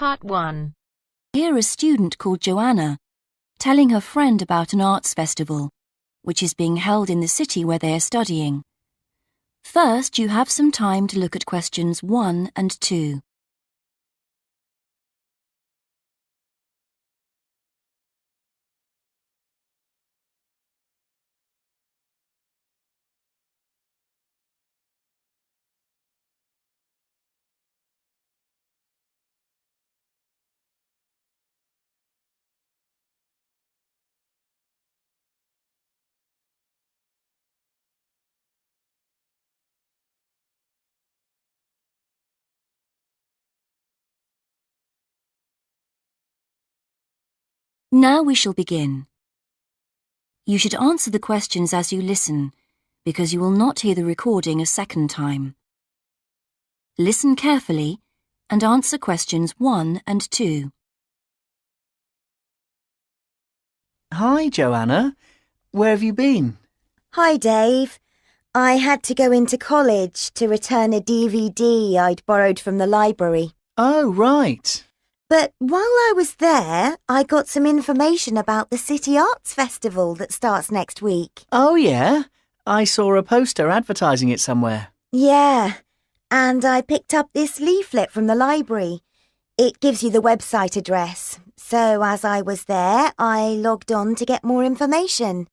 Part 1. Hear a student called Joanna telling her friend about an arts festival, which is being held in the city where they are studying. First, you have some time to look at questions 1 and 2. Now we shall begin. You should answer the questions as you listen, because you will not hear the recording a second time. Listen carefully and answer questions 1 and 2. Hi, Joanna. Where have you been? Hi, Dave. I had to go into college to return a DVD I'd borrowed from the library. Oh, right. But while I was there, I got some information about the City Arts Festival that starts next week. Oh, yeah? I saw a poster advertising it somewhere. Yeah, and I picked up this leaflet from the library. It gives you the website address. So as I was there, I logged on to get more information.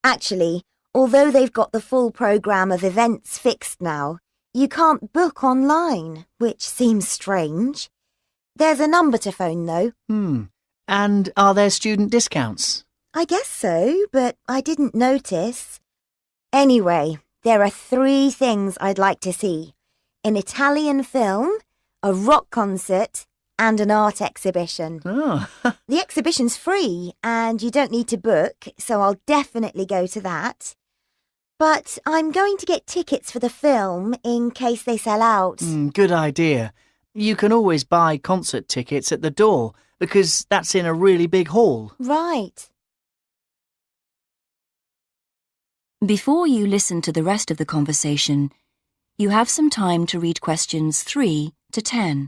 Actually, although they've got the full programme of events fixed now, you can't book online, which seems strange. There's a number to phone, though. And are there student discounts? I guess so, but I didn't notice. Anyway, there are 3 things I'd like to see. An Italian film, a rock concert, and an art exhibition. Oh, The exhibition's free, and you don't need to book, so I'll definitely go to that. But I'm going to get tickets for the film in case they sell out. good idea. You can always buy concert tickets at the door because that's in a really big hall. Right. Before you listen to the rest of the conversation, you have some time to read questions 3 to 10.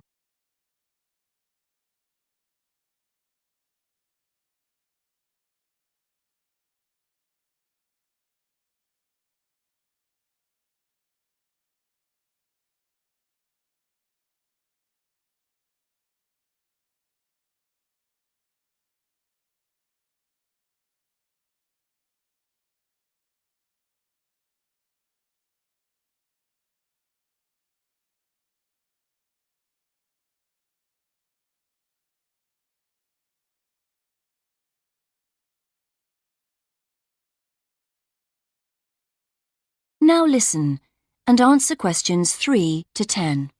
Now listen and answer questions 3 to 10.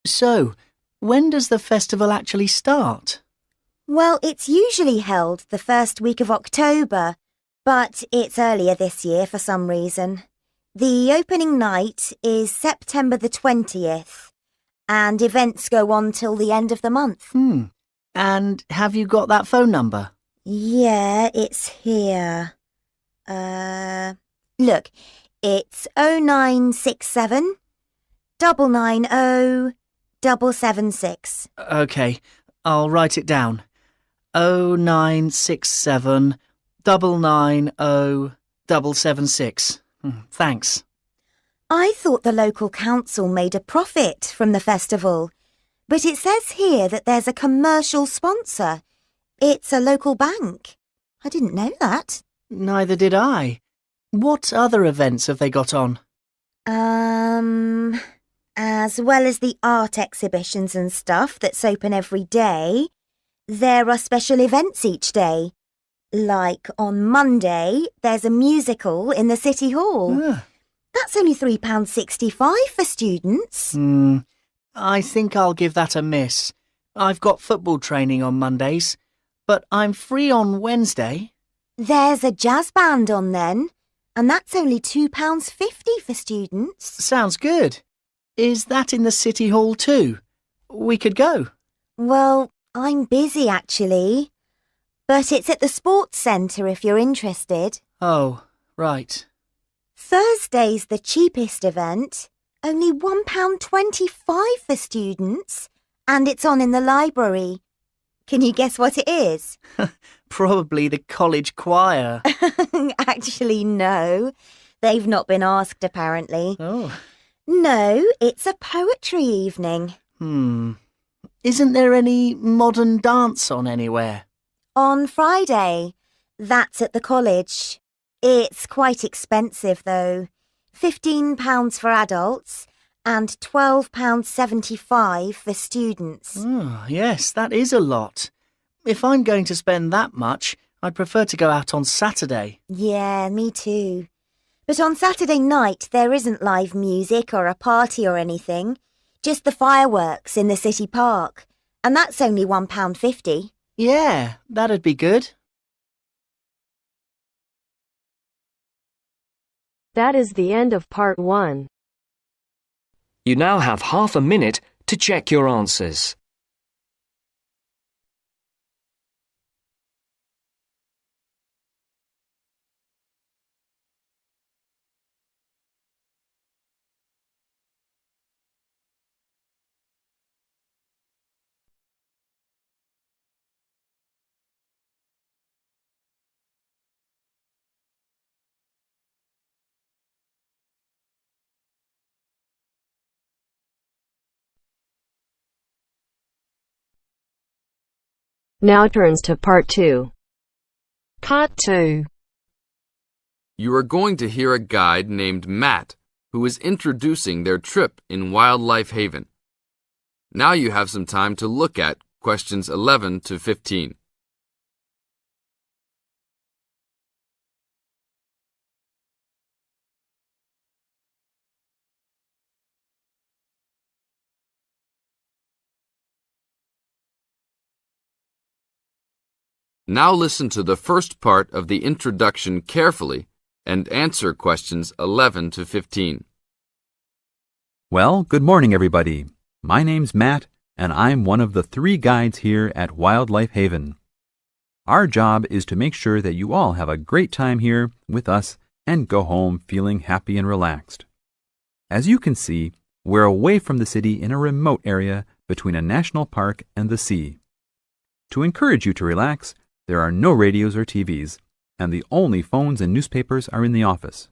So, when does the festival actually start? Well, it's usually held the first week of October, but it's earlier this year for some reason. The opening night is September the 20th, and events go on till the end of the month. And have you got that phone number? Yeah, it's here. Look, it's 0967 990 776. OK, I'll write it down. 0967 990 776. Thanks. I thought the local council made a profit from the festival, but it says here that there's a commercial sponsor. It's a local bank. I didn't know that. Neither did I. What other events have they got on? As well as the art exhibitions and stuff that's open every day, there are special events each day. Like on Monday, there's a musical in the City Hall. That's only £3.65 for students. I think I'll give that a miss. I've got football training on Mondays, but I'm free on Wednesday. There's a jazz band on then, and that's only £2.50 for students. Sounds good. Is that in the City Hall too? We could go. Well, I'm busy actually, but it's at the sports centre if you're interested. Oh, right. Thursday's the cheapest event, Only £1.25 for students, and it's on in the library. Can you guess what it is? Probably the college choir. Actually, no. They've not been asked, apparently. Oh. No, it's a poetry evening. Isn't there any modern dance on anywhere? On Friday. That's at the college. It's quite expensive, though. £15 for adults and £12.75 for students. Oh, yes, that is a lot. If I'm going to spend that much, I'd prefer to go out on Saturday. Yeah, me too. But on Saturday night, there isn't live music or a party or anything. Just the fireworks in the city park. And that's only £1.50. Yeah, that'd be good. That is the end of part 1. You now have half a minute to check your answers. Now turns to part 2. Part 2. You are going to hear a guide named Matt who is introducing their trip in Wildlife Haven. Now you have some time to look at questions 11 to 15. Now listen to the first part of the introduction carefully and answer questions 11 to 15. Well, good morning, everybody. My name's Matt, and I'm one of the 3 guides here at Wildlife Haven. Our job is to make sure that you all have a great time here with us and go home feeling happy and relaxed. As you can see, we're away from the city in a remote area between a national park and the sea. To encourage you to relax, there are no radios or TVs, and the only phones and newspapers are in the office.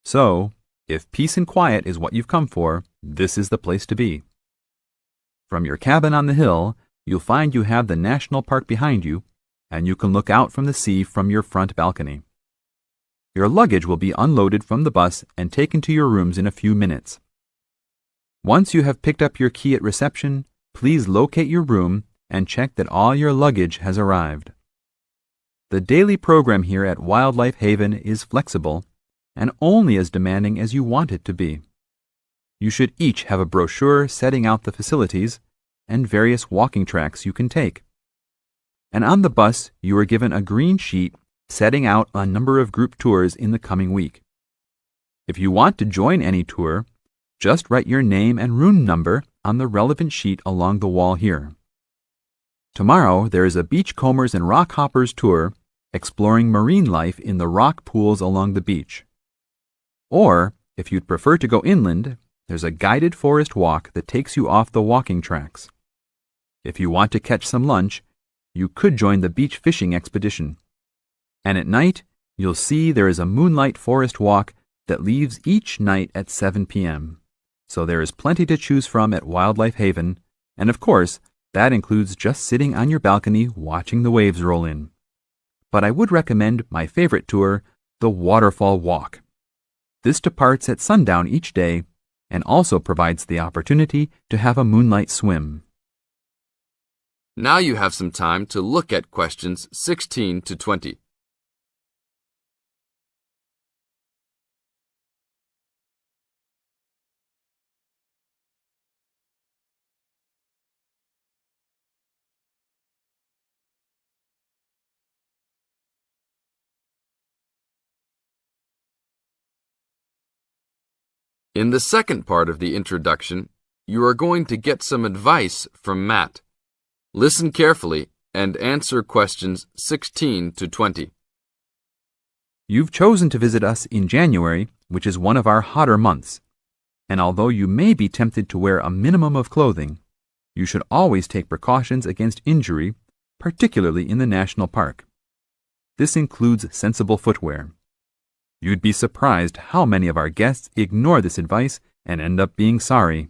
So, if peace and quiet is what you've come for, this is the place to be. From your cabin on the hill, you'll find you have the national park behind you, and you can look out from the sea from your front balcony. Your luggage will be unloaded from the bus and taken to your rooms in a few minutes. Once you have picked up your key at reception, please locate your room and check that all your luggage has arrived. The daily program here at Wildlife Haven is flexible and only as demanding as you want it to be. You should each have a brochure setting out the facilities and various walking tracks you can take. And on the bus, you are given a green sheet setting out a number of group tours in the coming week. If you want to join any tour, just write your name and room number on the relevant sheet along the wall here. Tomorrow, there is a beachcombers and rock hoppers tour exploring marine life in the rock pools along the beach. Or, if you'd prefer to go inland, there's a guided forest walk that takes you off the walking tracks. If you want to catch some lunch, you could join the beach fishing expedition. And at night, you'll see there is a moonlight forest walk that leaves each night at 7 p.m. So there is plenty to choose from at Wildlife Haven, and of course, that includes just sitting on your balcony watching the waves roll in. But I would recommend my favorite tour, the Waterfall Walk. This departs at sundown each day and also provides the opportunity to have a moonlight swim. Now you have some time to look at questions 16 to 20. In the second part of the introduction, you are going to get some advice from Matt. Listen carefully and answer questions 16 to 20. You've chosen to visit us in January, which is one of our hotter months. And although you may be tempted to wear a minimum of clothing, you should always take precautions against injury, particularly in the national park. This includes sensible footwear. You'd be surprised how many of our guests ignore this advice and end up being sorry.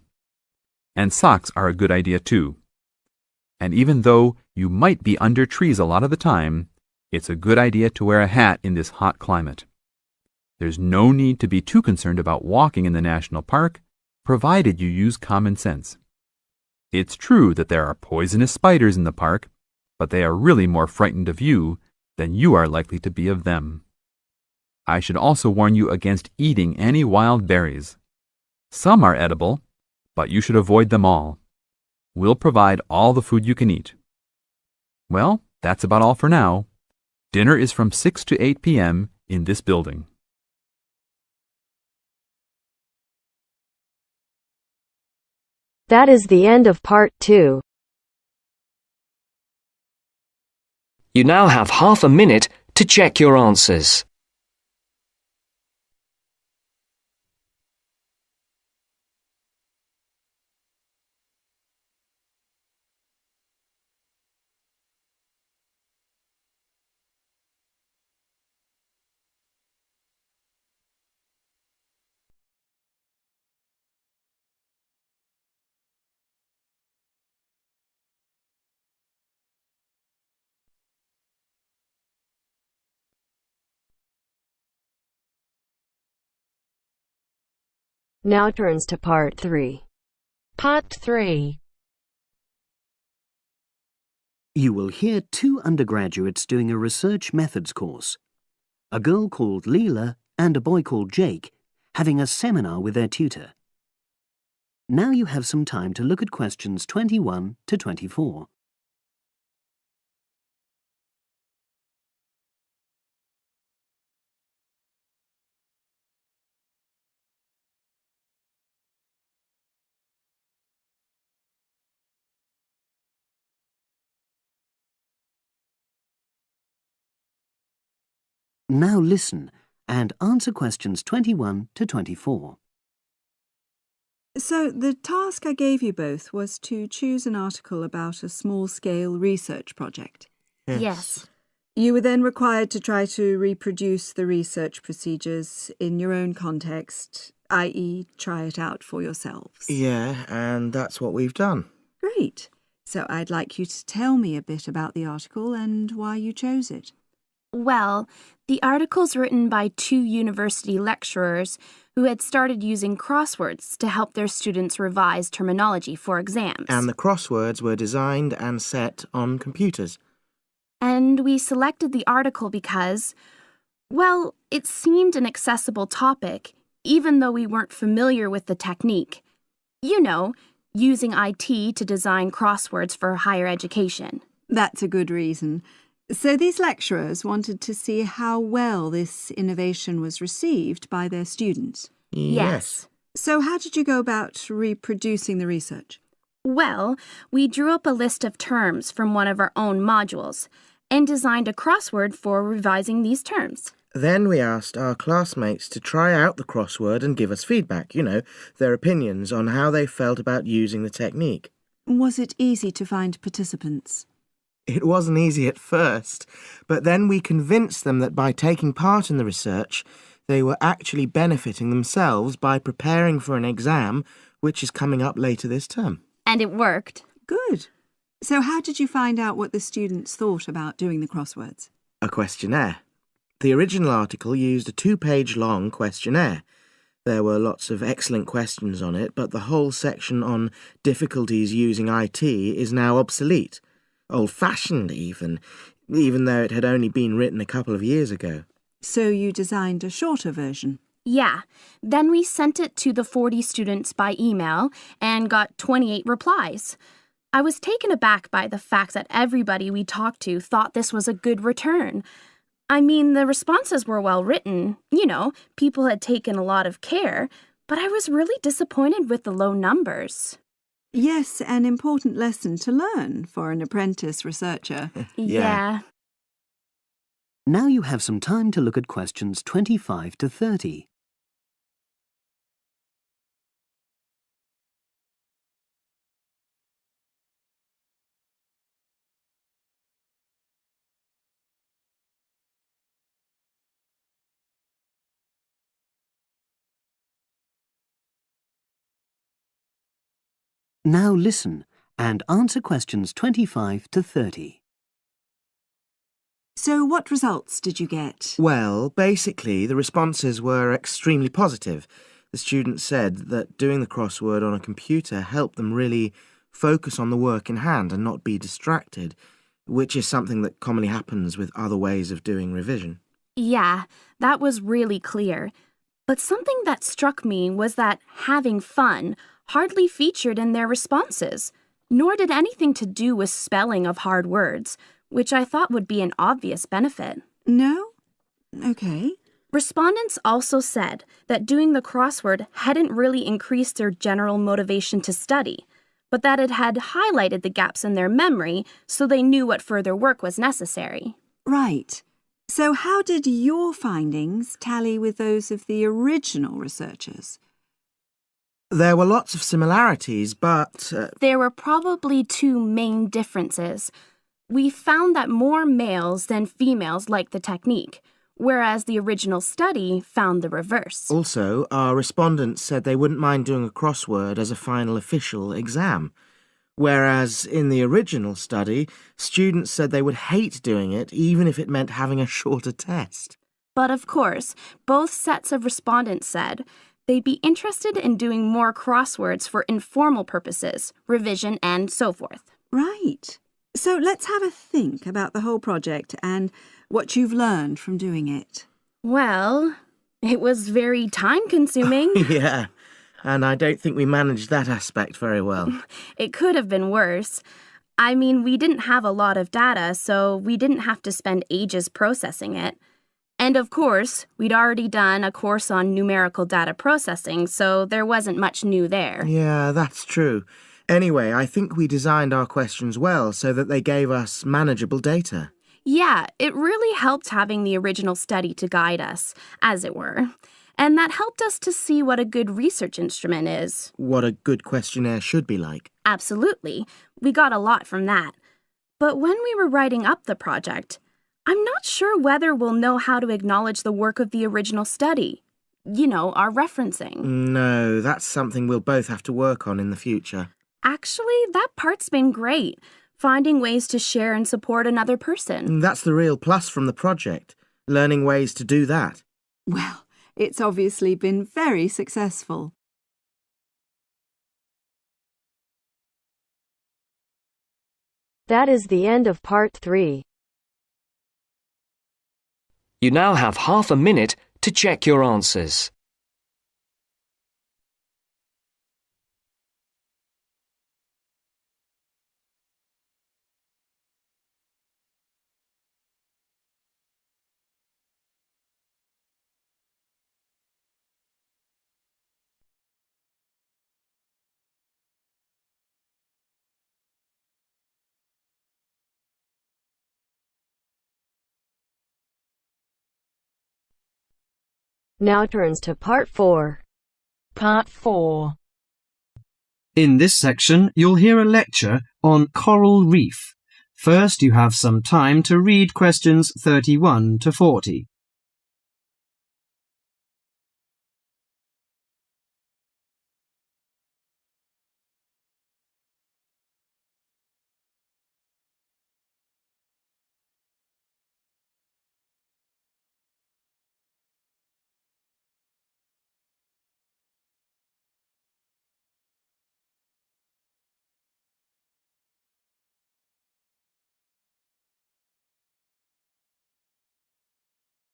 And socks are a good idea too. And even though you might be under trees a lot of the time, it's a good idea to wear a hat in this hot climate. There's no need to be too concerned about walking in the national park, provided you use common sense. It's true that there are poisonous spiders in the park, but they are really more frightened of you than you are likely to be of them. I should also warn you against eating any wild berries. Some are edible, but you should avoid them all. We'll provide all the food you can eat. Well, that's about all for now. Dinner is from 6 to 8 p.m. in this building. That is the end of part 2. You now have half a minute to check your answers. Now turns to part 3. Part 3. You will hear 2 undergraduates doing a research methods course. A girl called Leela and a boy called Jake having a seminar with their tutor. Now you have some time to look at questions 21 to 24. Now listen and answer questions 21 to 24. So the task I gave you both was to choose an article about a small-scale research project. Yes. You were then required to try to reproduce the research procedures in your own context, i.e. try it out for yourselves. Yeah, and that's what we've done. Great. So I'd like you to tell me a bit about the article and why you chose it. Well, the article's written by 2 university lecturers who had started using crosswords to help their students revise terminology for exams. And the crosswords were designed and set on computers. And we selected the article because, well, it seemed an accessible topic, even though we weren't familiar with the technique. You know, using IT to design crosswords for higher education. That's a good reason. So these lecturers wanted to see how well this innovation was received by their students. Yes. So how did you go about reproducing the research? Well, we drew up a list of terms from one of our own modules and designed a crossword for revising these terms. Then we asked our classmates to try out the crossword and give us feedback, their opinions on how they felt about using the technique. Was it easy to find participants? It wasn't easy at first, but then we convinced them that by taking part in the research, they were actually benefiting themselves by preparing for an exam, which is coming up later this term. And it worked. Good. So how did you find out what the students thought about doing the crosswords? A questionnaire. The original article used a 2-page long questionnaire. There were lots of excellent questions on it, but the whole section on difficulties using IT is now obsolete. Old-fashioned even though it had only been written a couple of years ago. So you designed a shorter version? Yeah. Then we sent it to the 40 students by email and got 28 replies. I was taken aback by the fact that everybody we talked to thought this was a good return. I mean, the responses were well written. People had taken a lot of care, but I was really disappointed with the low numbers. Yes, an important lesson to learn for an apprentice researcher. Yeah. Now you have some time to look at questions 25 to 30. Now listen and answer questions 25 to 30. So what results did you get? Well, basically, the responses were extremely positive. The students said that doing the crossword on a computer helped them really focus on the work in hand and not be distracted, which is something that commonly happens with other ways of doing revision. Yeah, that was really clear. But something that struck me was that having fun hardly featured in their responses, nor did anything to do with spelling of hard words, which I thought would be an obvious benefit. No? Okay. Respondents also said that doing the crossword hadn't really increased their general motivation to study, but that it had highlighted the gaps in their memory so they knew what further work was necessary. Right. So how did your findings tally with those of the original researchers? There were lots of similarities, but... There were probably two main differences. We found that more males than females liked the technique, whereas the original study found the reverse. Also, our respondents said they wouldn't mind doing a crossword as a final official exam, whereas in the original study, students said they would hate doing it even if it meant having a shorter test. But of course, both sets of respondents said they'd be interested in doing more crosswords for informal purposes, revision, and so forth. Right. So let's have a think about the whole project and what you've learned from doing it. Well, it was very time-consuming. Yeah, and I don't think we managed that aspect very well. It could have been worse. I mean, we didn't have a lot of data, so we didn't have to spend ages processing it. And of course, we'd already done a course on numerical data processing, so there wasn't much new there. Yeah, that's true. Anyway, I think we designed our questions well so that they gave us manageable data. Yeah, it really helped having the original study to guide us, as it were. And that helped us to see what a good research instrument is. What a good questionnaire should be like. Absolutely. We got a lot from that. But when we were writing up the project, I'm not sure whether we'll know how to acknowledge the work of the original study. You know, our referencing. No, that's something we'll both have to work on in the future. Actually, that part's been great. Finding ways to share and support another person. That's the real plus from the project, learning ways to do that. Well, it's obviously been very successful. That is the end of part 3. You now have half a minute to check your answers. Now turns to part 4. Part 4. In this section, you'll hear a lecture on coral reef. First, you have some time to read questions 31 to 40.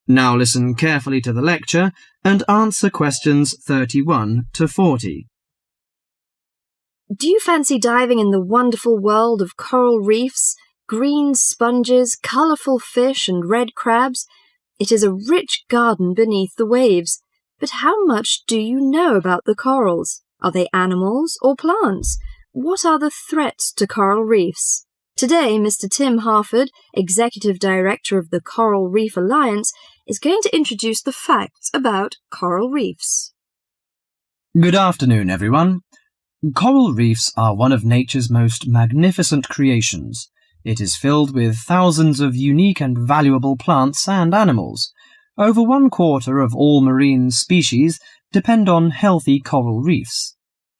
Now listen carefully to the lecture and answer questions 31 to 40. Do you fancy diving in the wonderful world of coral reefs, green sponges, colourful fish and red crabs? It is a rich garden beneath the waves. But how much do you know about the corals? Are they animals or plants? What are the threats to coral reefs? Today, Mr. Tim Harford, Executive Director of the Coral Reef Alliance, is going to introduce the facts about coral reefs. Good afternoon, everyone. Coral reefs are one of nature's most magnificent creations. It is filled with thousands of unique and valuable plants and animals. Over 1/4 of all marine species depend on healthy coral reefs.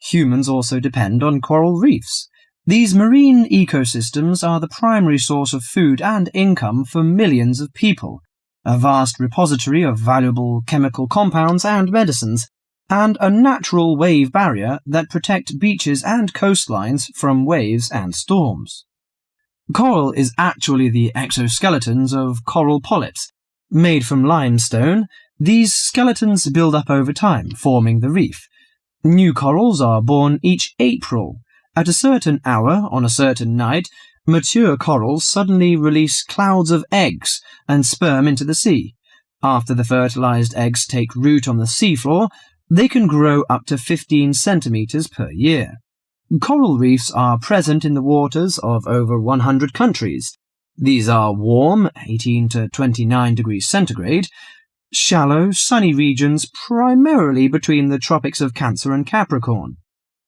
Humans also depend on coral reefs. These marine ecosystems are the primary source of food and income for millions of people, a vast repository of valuable chemical compounds and medicines, and a natural wave barrier that protect beaches and coastlines from waves and storms. Coral is actually the exoskeletons of coral polyps. Made from limestone, these skeletons build up over time, forming the reef. New corals are born each April. At a certain hour, on a certain night, mature corals suddenly release clouds of eggs and sperm into the sea. After the fertilized eggs take root on the seafloor, they can grow up to 15 centimeters per year. Coral reefs are present in the waters of over 100 countries. These are warm, 18 to 29 degrees centigrade, shallow, sunny regions primarily between the tropics of Cancer and Capricorn.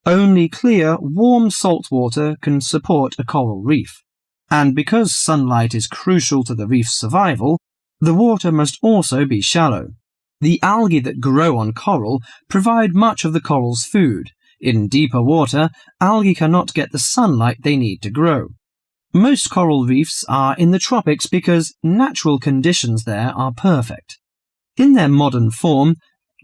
Only clear, warm salt water can support a coral reef. And because sunlight is crucial to the reef's survival, the water must also be shallow. The algae that grow on coral provide much of the coral's food. In deeper water, algae cannot get the sunlight they need to grow. Most coral reefs are in the tropics because natural conditions there are perfect. In their modern form,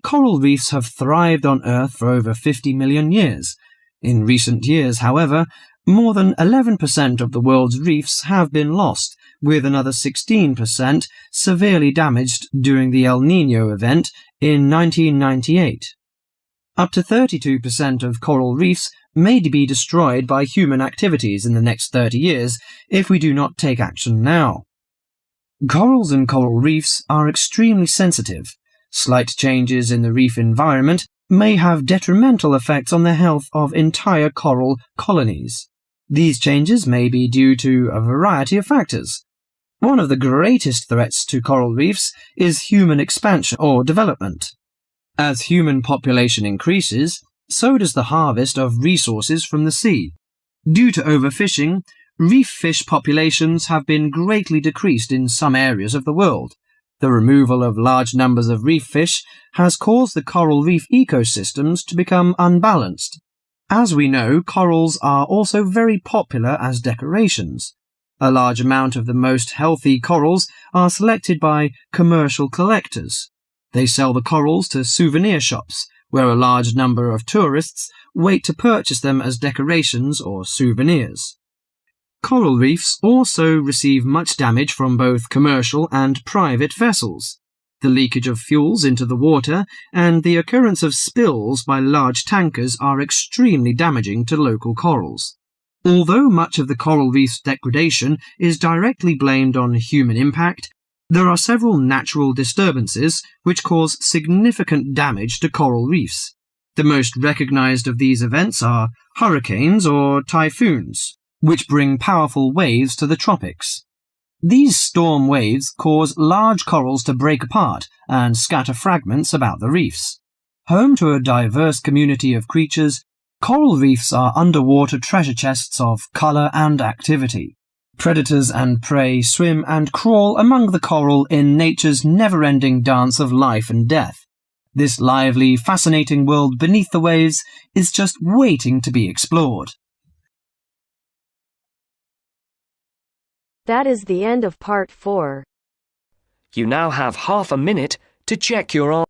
coral reefs have thrived on Earth for over 50 million years. In recent years, however, more than 11% of the world's reefs have been lost, with another 16% severely damaged during the El Niño event in 1998. Up to 32% of coral reefs may be destroyed by human activities in the next 30 years if we do not take action now. Corals and coral reefs are extremely sensitive. Slight changes in the reef environment may have detrimental effects on the health of entire coral colonies. These changes may be due to a variety of factors. One of the greatest threats to coral reefs is human expansion or development. As human population increases, so does the harvest of resources from the sea. Due to overfishing, reef fish populations have been greatly decreased in some areas of the world. The removal of large numbers of reef fish has caused the coral reef ecosystems to become unbalanced. As we know, corals are also very popular as decorations. A large amount of the most healthy corals are selected by commercial collectors. They sell the corals to souvenir shops, where a large number of tourists wait to purchase them as decorations or souvenirs. Coral reefs also receive much damage from both commercial and private vessels. The leakage of fuels into the water and the occurrence of spills by large tankers are extremely damaging to local corals. Although much of the coral reef's degradation is directly blamed on human impact, there are several natural disturbances which cause significant damage to coral reefs. The most recognized of these events are hurricanes or typhoons, which bring powerful waves to the tropics. These storm waves cause large corals to break apart and scatter fragments about the reefs. Home to a diverse community of creatures, coral reefs are underwater treasure chests of colour and activity. Predators and prey swim and crawl among the coral in nature's never-ending dance of life and death. This lively, fascinating world beneath the waves is just waiting to be explored. That is the end of part 4. You now have half a minute to check your answers.